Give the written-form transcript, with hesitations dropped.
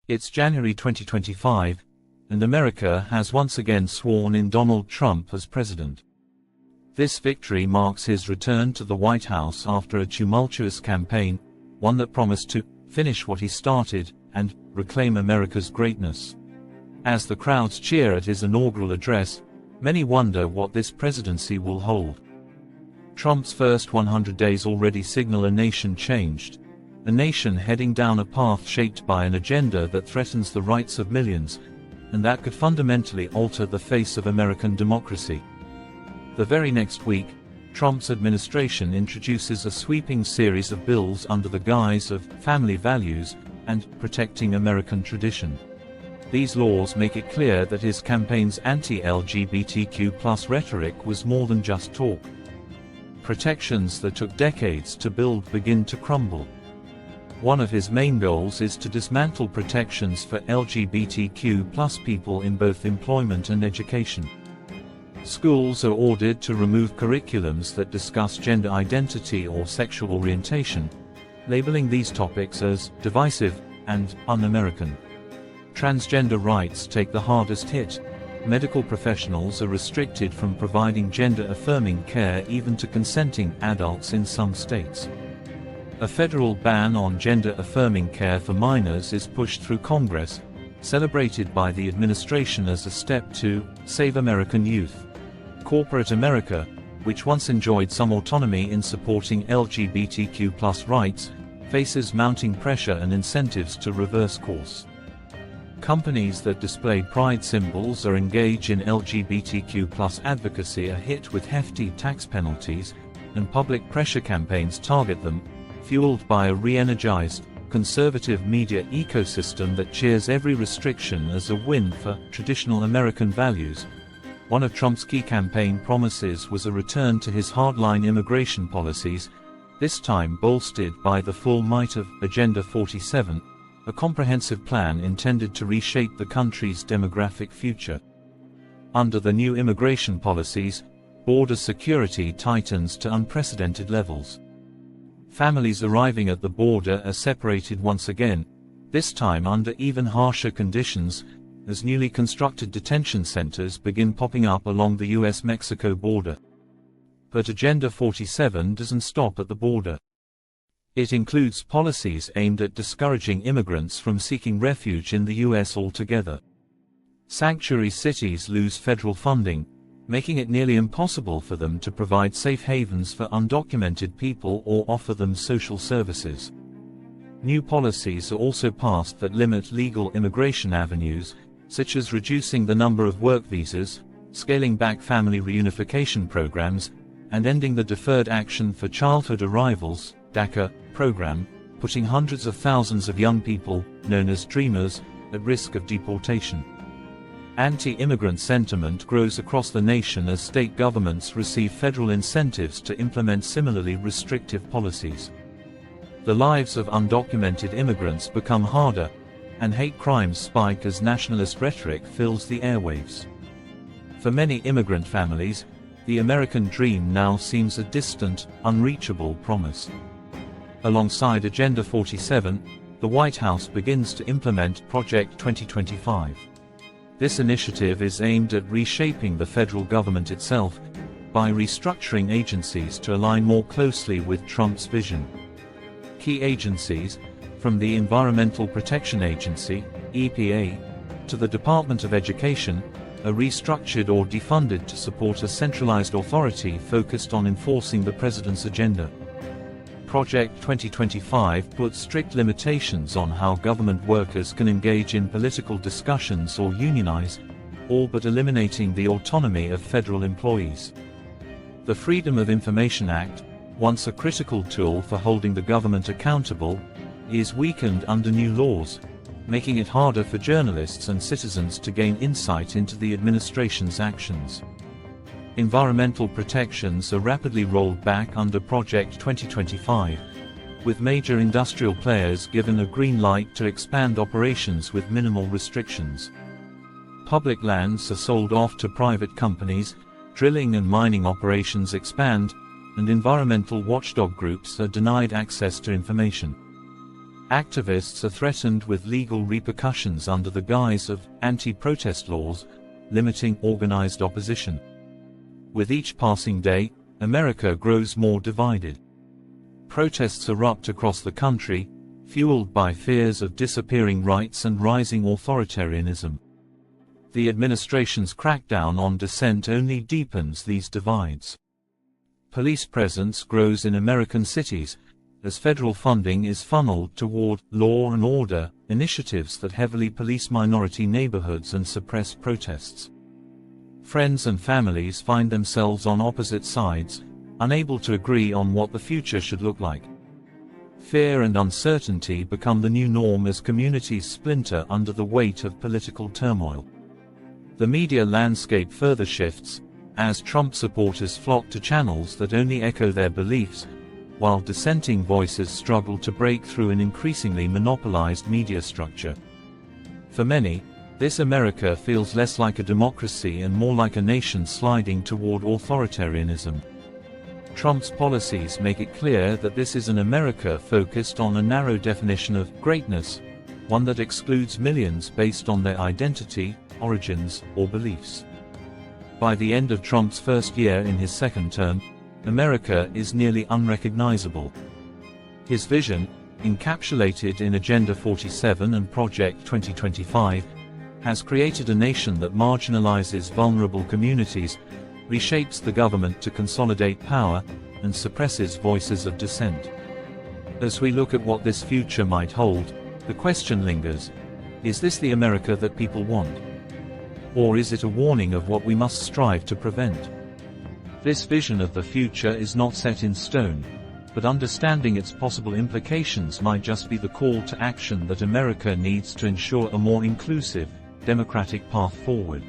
It's January 2025, and America has once again sworn in Donald Trump as president. This victory marks his return to the White House after a tumultuous campaign, one that promised to finish what he started and reclaim America's greatness. As the crowds cheer at his inaugural address, many wonder what this presidency will hold. Trump's first 100 days already signal a nation changed, a nation heading down a path shaped by an agenda that threatens the rights of millions, and that could fundamentally alter the face of American democracy. The very next week, Trump's administration introduces a sweeping series of bills under the guise of family values and protecting American tradition. These laws make it clear that his campaign's anti-LGBTQ+ rhetoric was more than just talk. Protections that took decades to build begin to crumble. One of his main goals is to dismantle protections for LGBTQ+ people in both employment and education. Schools are ordered to remove curriculums that discuss gender identity or sexual orientation, labeling these topics as divisive and un-American. Transgender rights take the hardest hit. Medical professionals are restricted from providing gender-affirming care even to consenting adults in some states. A federal ban on gender-affirming care for minors is pushed through Congress, celebrated by the administration as a step to save American youth. Corporate America, which once enjoyed some autonomy in supporting LGBTQ+ rights, faces mounting pressure and incentives to reverse course. Companies that display pride symbols or engage in LGBTQ+ advocacy are hit with hefty tax penalties, and public pressure campaigns target them, fueled by a re-energized, conservative media ecosystem that cheers every restriction as a win for traditional American values. One of Trump's key campaign promises was a return to his hardline immigration policies, this time bolstered by the full might of Agenda 47, a comprehensive plan intended to reshape the country's demographic future. Under the new immigration policies, border security tightens to unprecedented levels. Families arriving at the border are separated once again, this time under even harsher conditions, as newly constructed detention centers begin popping up along the US-Mexico border. But Agenda 47 doesn't stop at the border. It includes policies aimed at discouraging immigrants from seeking refuge in the US altogether. Sanctuary cities lose federal funding, making it nearly impossible for them to provide safe havens for undocumented people or offer them social services. New policies are also passed that limit legal immigration avenues, such as reducing the number of work visas, scaling back family reunification programs, and ending the Deferred Action for Childhood Arrivals (DACA) program, putting hundreds of thousands of young people, known as Dreamers, at risk of deportation. Anti-immigrant sentiment grows across the nation as state governments receive federal incentives to implement similarly restrictive policies. The lives of undocumented immigrants become harder, and hate crimes spike as nationalist rhetoric fills the airwaves. For many immigrant families, the American dream now seems a distant, unreachable promise. Alongside Agenda 47, the White House begins to implement Project 2025. This initiative is aimed at reshaping the federal government itself, by restructuring agencies to align more closely with Trump's vision. Key agencies, from the Environmental Protection Agency, EPA, to the Department of Education, are restructured or defunded to support a centralized authority focused on enforcing the president's agenda. Project 2025 puts strict limitations on how government workers can engage in political discussions or unionize, all but eliminating the autonomy of federal employees. The Freedom of Information Act, once a critical tool for holding the government accountable, is weakened under new laws, making it harder for journalists and citizens to gain insight into the administration's actions. Environmental protections are rapidly rolled back under Project 2025, with major industrial players given a green light to expand operations with minimal restrictions. Public lands are sold off to private companies, drilling and mining operations expand, and environmental watchdog groups are denied access to information. Activists are threatened with legal repercussions under the guise of anti-protest laws, limiting organized opposition. With each passing day, America grows more divided. Protests erupt across the country, fueled by fears of disappearing rights and rising authoritarianism. The administration's crackdown on dissent only deepens these divides. Police presence grows in American cities, as federal funding is funneled toward law and order initiatives that heavily police minority neighborhoods and suppress protests. Friends and families find themselves on opposite sides, unable to agree on what the future should look like. Fear and uncertainty become the new norm as communities splinter under the weight of political turmoil. The media landscape further shifts, as Trump supporters flock to channels that only echo their beliefs, while dissenting voices struggle to break through an increasingly monopolized media structure. For many, this America feels less like a democracy and more like a nation sliding toward authoritarianism. Trump's policies make it clear that this is an America focused on a narrow definition of greatness, one that excludes millions based on their identity, origins, or beliefs. By the end of Trump's first year in his second term, America is nearly unrecognizable. His vision, encapsulated in Agenda 47 and Project 2025, has created a nation that marginalizes vulnerable communities, reshapes the government to consolidate power, and suppresses voices of dissent. As we look at what this future might hold, the question lingers: is this the America that people want? Or is it a warning of what we must strive to prevent? This vision of the future is not set in stone, but understanding its possible implications might just be the call to action that America needs to ensure a more inclusive, democratic path forward.